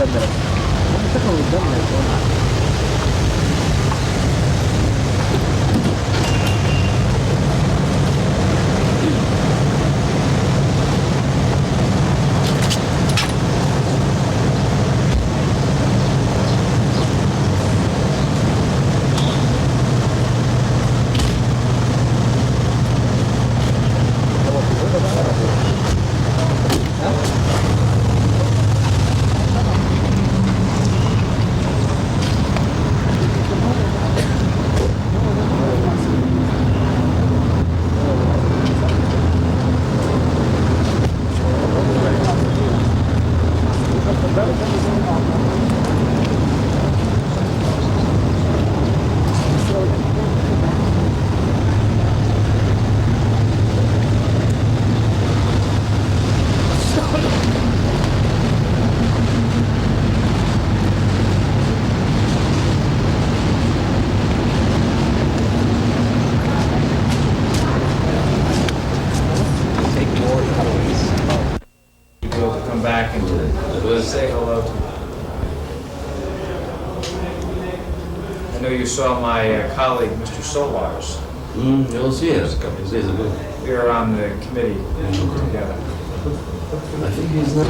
قدامنا بس. هم سكنوا قدامنا يا اخوان. Say hello to I know you saw my colleague, Mr. Solars. You'll see it a couple of days ago. We were on the committee together. I think he's not.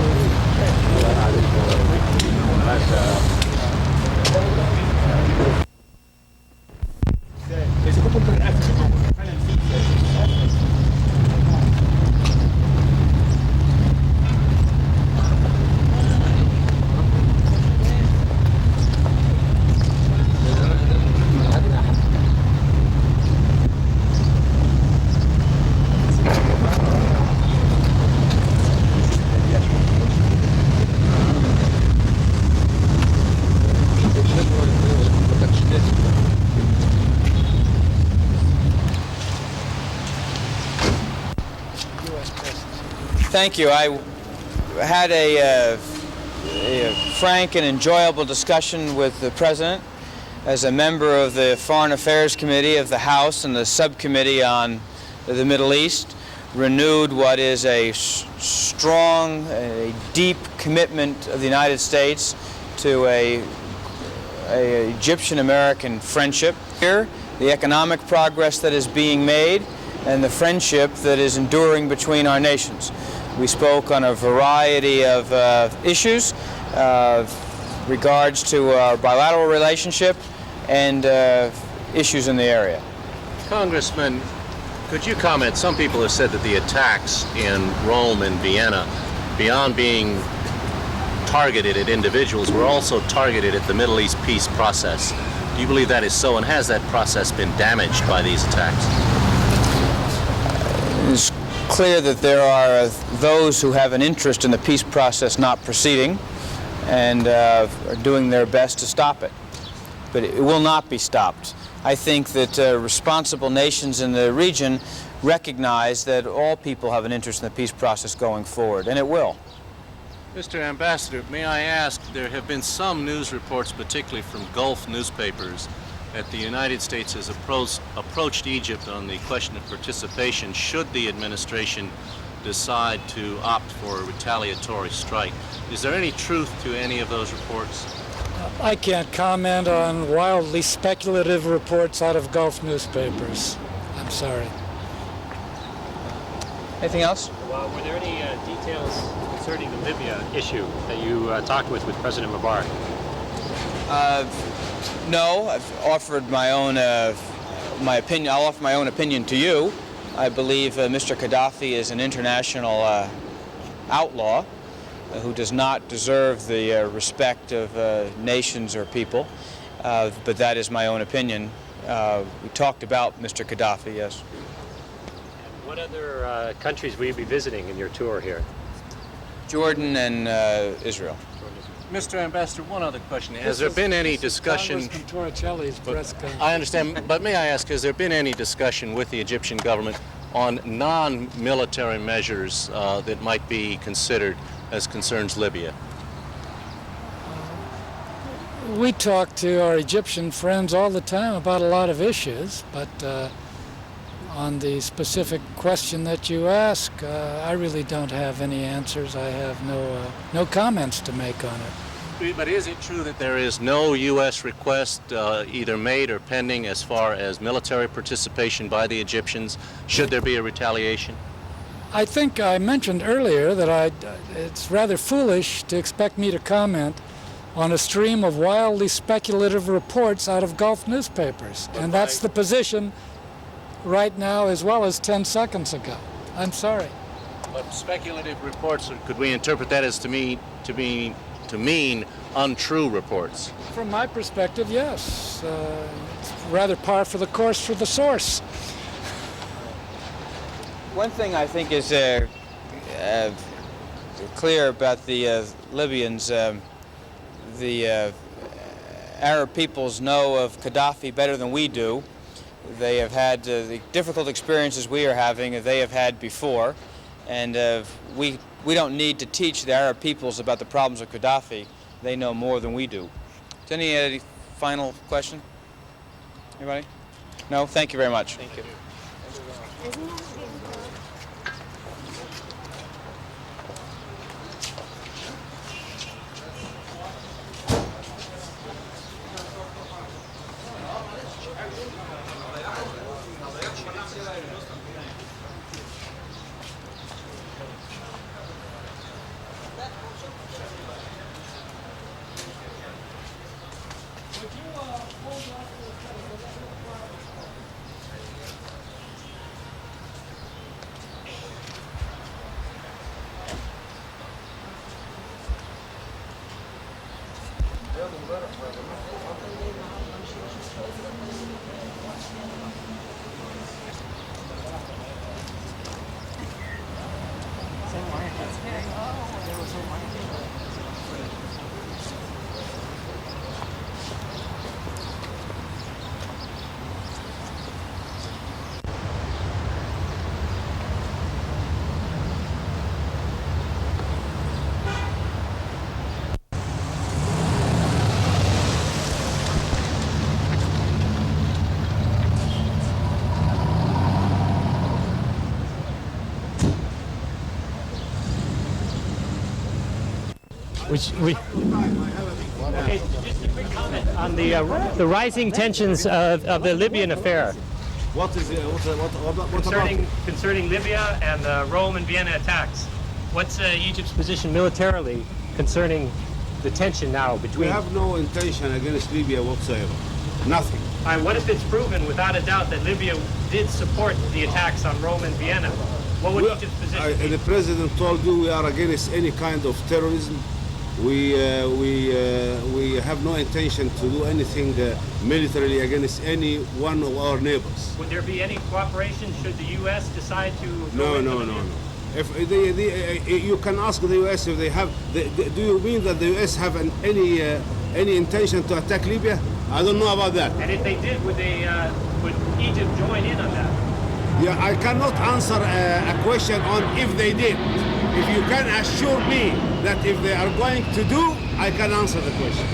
Thank you. I had a frank and enjoyable discussion with the President as a member of the Foreign Affairs Committee of the House and the Subcommittee on the Middle East, renewed what is a strong, a deep commitment of the United States to a Egyptian-American friendship. Here, the economic progress that is being made and the friendship that is enduring between our nations. We spoke on a variety of issues, regards to our bilateral relationship and issues in the area. Congressman, could you comment? Some people have said that the attacks in Rome and Vienna, beyond being targeted at individuals, were also targeted at the Middle East peace process. Do you believe that is so, and has that process been damaged by these attacks? It's clear that there are those who have an interest in the peace process not proceeding and are doing their best to stop it. But it will not be stopped. I think that responsible nations in the region recognize that all people have an interest in the peace process going forward, and it will. Mr. Ambassador, may I ask, there have been some news reports, particularly from Gulf newspapers, that the United States has approached Egypt on the question of participation should the administration decide to opt for a retaliatory strike. Is there any truth to any of those reports? I can't comment on wildly speculative reports out of Gulf newspapers. I'm sorry. Anything else? Well, were there any details concerning the Libya issue that you talked with President Mubarak? No, I've offered my own my opinion. I'll offer my own opinion to you. I believe Mr. Gaddafi is an international outlaw who does not deserve the respect of nations or people. But that is my own opinion. We talked about Mr. Gaddafi, yes. And what other countries will you be visiting in your tour here? Jordan and Israel. Mr. Ambassador, one other question. Has there been any discussion? Congressman Torricelli's press conference. I understand, but may I ask, has there been any discussion with the Egyptian government on non-military measures that might be considered as concerns Libya? We talk to our Egyptian friends all the time about a lot of issues, but on the specific question that you ask, I really don't have any answers. I have no comments to make on it. But is it true that there is no U.S. request either made or pending as far as military participation by the Egyptians, should there be a retaliation? I think I mentioned earlier that it's rather foolish to expect me to comment on a stream of wildly speculative reports out of Gulf newspapers. And that's the position right now as well as 10 seconds ago. I'm sorry. But speculative reports, could we interpret that as to mean untrue reports? From my perspective, yes. It's rather par for the course for the source. One thing I think is clear about the Libyans, the Arab peoples know of Gaddafi better than we do. They have had the difficult experiences we are having, they have had before. And we don't need to teach the Arab peoples about the problems of Gaddafi. They know more than we do. Is any final question? Anybody? No? Thank you very much. Thank you. Okay, just a quick comment on the rising tensions of the Libyan affair. What Concerning Libya and the Rome and Vienna attacks. What's Egypt's position militarily concerning the tension now between? We have no intention against Libya whatsoever. Nothing. What if it's proven without a doubt that Libya did support the attacks on Rome and Vienna? What would Egypt's position be? The president told you we are against any kind of terrorism. We have no intention to do anything militarily against any one of our neighbors. Would there be any cooperation should the U.S. decide to? No. If you can ask the U.S. if they have. Do you mean that the U.S. have any intention to attack Libya? I don't know about that. And if they did, would Egypt join in on that? Yeah, I cannot answer a question on if they did. If you can assure me that if they are going to do, I can answer the question.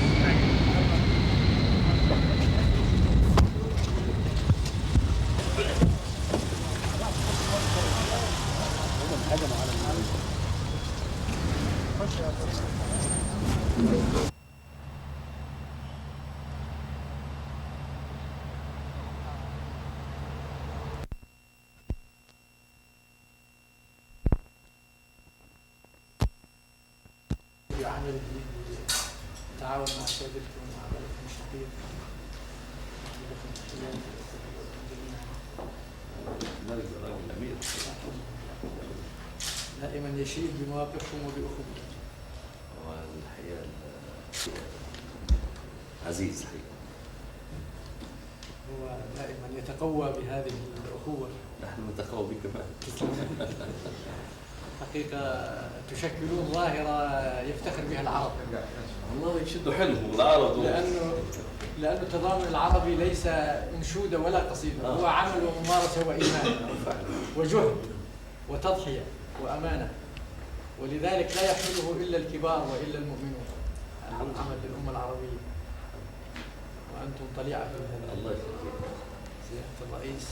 يعمل تعاون مع شركته ومع بلد مستقيم دائما يشيد بمواقفهم وبأخوته. والحقيقة عزيز حقيقة. هو دائما يتقوى بهذه الأخوة. نحن نتقوى بك كمان. حقيقة تشكلون ظاهرة يفتخر بها العرب. والله يشدوا حلهم العرب. لأنه التضامن العربي ليس انشودة ولا قصيدة، هو عمل وممارسة وإيمان وجهد وتضحية وأمانة، ولذلك لا يحمله إلا الكبار وإلا المؤمنون. عمل للأمة العربية وأنتم طليعة في هذا. الله يخليك. سيادة الرئيس.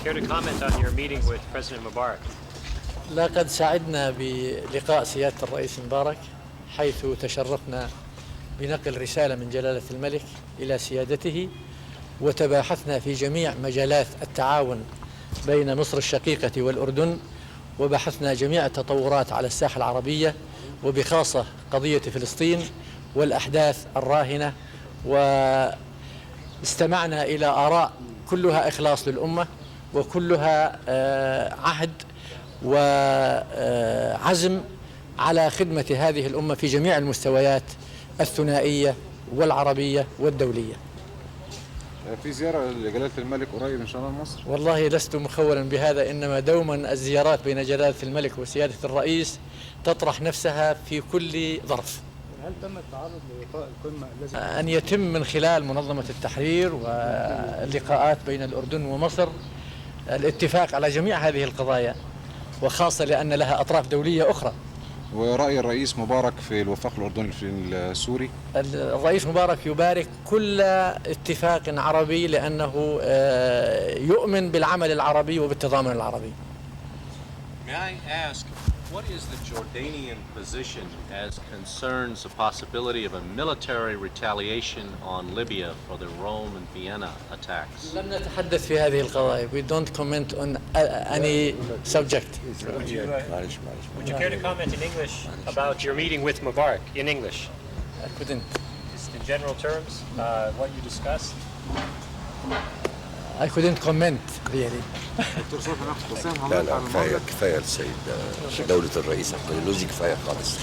Care to comment on your meeting with President Mubarak? لقد سعدنا بلقاء سيادة الرئيس مبارك، حيث تشرفنا بنقل رسالة من جلالة الملك إلى سيادته، وتباحثنا في جميع مجالات التعاون بين مصر الشقيقة والأردن، وبحثنا جميع التطورات على الساحة العربية وبخاصة قضية فلسطين والأحداث الراهنة، واستمعنا إلى آراء كلها إخلاص للأمة وكلها عهد وعزم على خدمة هذه الأمة في جميع المستويات الثنائية والعربية والدولية. في زيارة لجلالة الملك قريب إن شاء الله لمصر؟ والله لست مخولا بهذا، إنما دوما الزيارات بين جلالة الملك وسيادة الرئيس تطرح نفسها في كل ظرف. هل تم التعرض للقاء القمة الذي أن يتم من خلال منظمة التحرير واللقاءات بين الأردن ومصر الاتفاق على جميع هذه القضايا، وخاصة لأن لها أطراف دولية أخرى. ورأي الرئيس مبارك في الوفاق الأردني في السوري؟ الرئيس مبارك يبارك كل اتفاق عربي لأنه يؤمن بالعمل العربي وبالتضامن العربي. May I ask, what is the Jordanian position as concerns the possibility of a military retaliation on Libya for the Rome and Vienna attacks? لم نتحدث في هذه القضايا. We don't comment on any subject. Would you care to comment in English about your meeting with Mubarak in English? I couldn't. Just in general terms, what you discussed? I couldn't comment really. لا كفاية السيد دولة الرئيس عبد اللوزي، كفاية خالص.